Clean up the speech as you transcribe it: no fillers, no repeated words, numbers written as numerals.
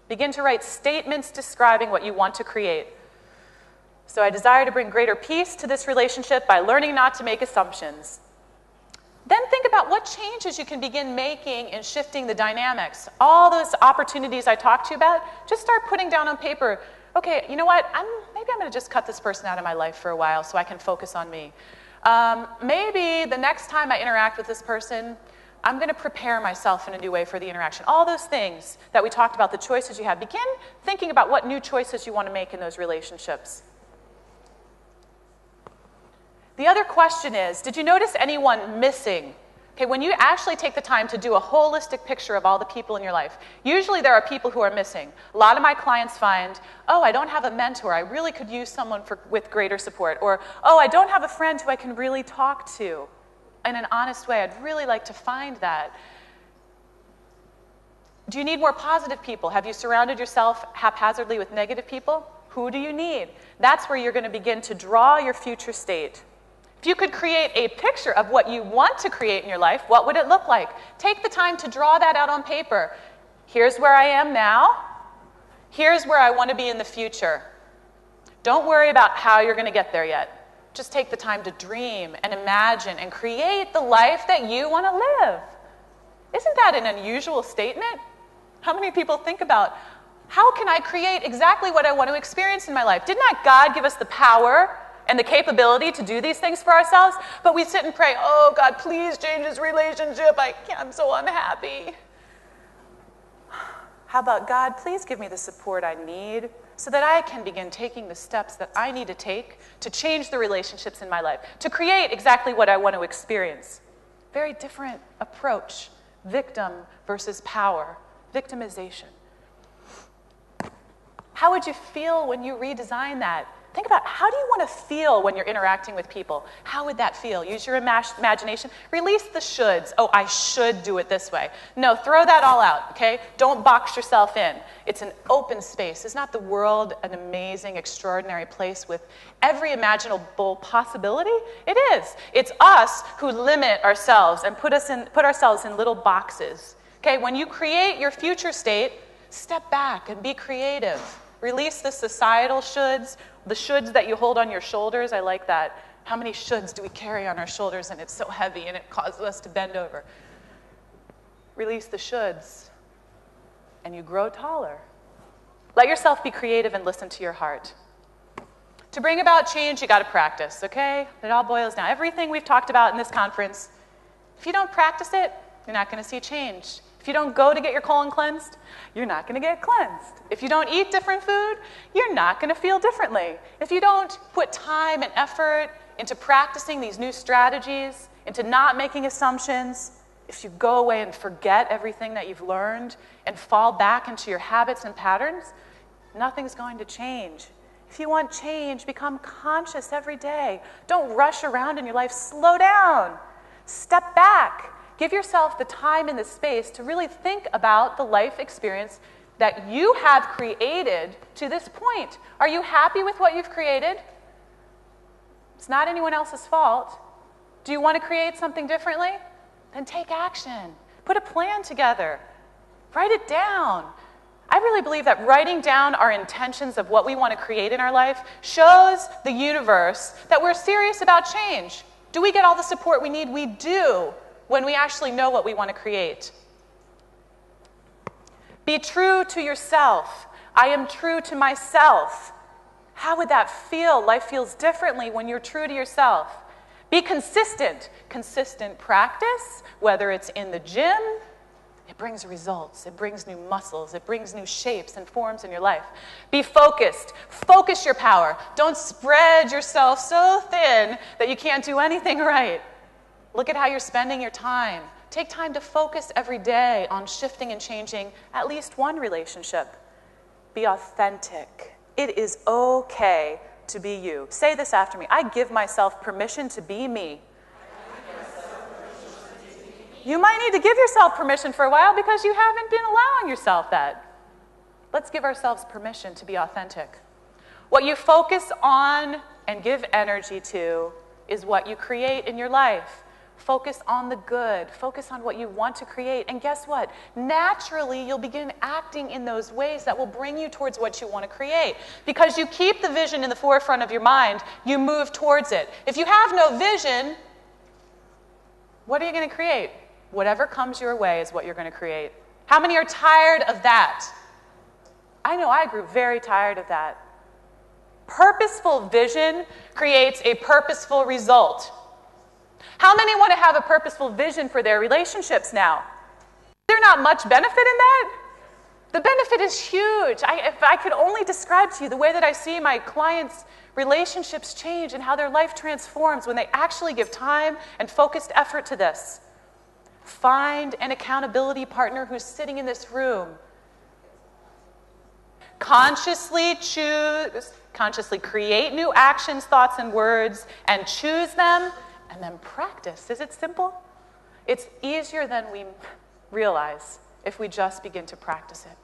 Begin to write statements describing what you want to create. So I desire to bring greater peace to this relationship by learning not to make assumptions. Then think about what changes you can begin making and shifting the dynamics. All those opportunities I talked to you about, just start putting down on paper, okay, you know what, maybe I'm going to just cut this person out of my life for a while so I can focus on me. Maybe the next time I interact with this person, I'm going to prepare myself in a new way for the interaction. All those things that we talked about, the choices you have, begin thinking about what new choices you want to make in those relationships. The other question is, did you notice anyone missing? Okay, when you actually take the time to do a holistic picture of all the people in your life, usually there are people who are missing. A lot of my clients find, oh, I don't have a mentor. I really could use someone with greater support. Or, oh, I don't have a friend who I can really talk to in an honest way. I'd really like to find that. Do you need more positive people? Have you surrounded yourself haphazardly with negative people? Who do you need? That's where you're going to begin to draw your future state. If you could create a picture of what you want to create in your life, what would it look like? Take the time to draw that out on paper. Here's where I am now. Here's where I want to be in the future. Don't worry about how you're going to get there yet. Just take the time to dream and imagine and create the life that you want to live. Isn't that an unusual statement? How many people think about, how can I create exactly what I want to experience in my life? Did not God give us the power and the capability to do these things for ourselves? But we sit and pray, oh, God, please change this relationship. I'm so unhappy. How about, God, please give me the support I need so that I can begin taking the steps that I need to take to change the relationships in my life, to create exactly what I want to experience. Very different approach. Victim versus power. Victimization. How would you feel when you redesign that? Think about, how do you want to feel when you're interacting with people? How would that feel? Use your imagination. Release the shoulds. Oh, I should do it this way. No, throw that all out, okay? Don't box yourself in. It's an open space. Is not the world an amazing, extraordinary place with every imaginable possibility? It is. It's us who limit ourselves and put ourselves in little boxes. Okay, when you create your future state, step back and be creative. Release the societal shoulds, the shoulds that you hold on your shoulders. I like that. How many shoulds do we carry on our shoulders and it's so heavy and it causes us to bend over? Release the shoulds and you grow taller. Let yourself be creative and listen to your heart. To bring about change, you got to practice, okay? It all boils down. Everything we've talked about in this conference, if you don't practice it, you're not going to see change. If you don't go to get your colon cleansed, you're not going to get cleansed. If you don't eat different food, you're not going to feel differently. If you don't put time and effort into practicing these new strategies, into not making assumptions, if you go away and forget everything that you've learned and fall back into your habits and patterns, nothing's going to change. If you want change, become conscious every day. Don't rush around in your life. Slow down. Step back. Give yourself the time and the space to really think about the life experience that you have created to this point. Are you happy with what you've created? It's not anyone else's fault. Do you want to create something differently? Then take action. Put a plan together. Write it down. I really believe that writing down our intentions of what we want to create in our life shows the universe that we're serious about change. Do we get all the support we need? We do. When we actually know what we want to create. Be true to yourself. I am true to myself. How would that feel? Life feels differently when you're true to yourself. Be consistent. Consistent practice, whether it's in the gym, it brings results. It brings new muscles. It brings new shapes and forms in your life. Be focused. Focus your power. Don't spread yourself so thin that you can't do anything right. Look at how you're spending your time. Take time to focus every day on shifting and changing at least one relationship. Be authentic. It is okay to be you. Say this after me. I give myself permission to be me. You might need to give yourself permission for a while because you haven't been allowing yourself that. Let's give ourselves permission to be authentic. What you focus on and give energy to is what you create in your life. Focus on the good. Focus on what you want to create. And guess what? Naturally, you'll begin acting in those ways that will bring you towards what you want to create. Because you keep the vision in the forefront of your mind, you move towards it. If you have no vision, what are you going to create? Whatever comes your way is what you're going to create. How many are tired of that? I know I grew very tired of that. Purposeful vision creates a purposeful result. How many want to have a purposeful vision for their relationships now? Is there not much benefit in that? The benefit is huge. If I could only describe to you the way that I see my clients' relationships change and how their life transforms when they actually give time and focused effort to this. Find an accountability partner who's sitting in this room. Consciously create new actions, thoughts, and words, and choose them, and then practice. Is it simple? It's easier than we realize if we just begin to practice it.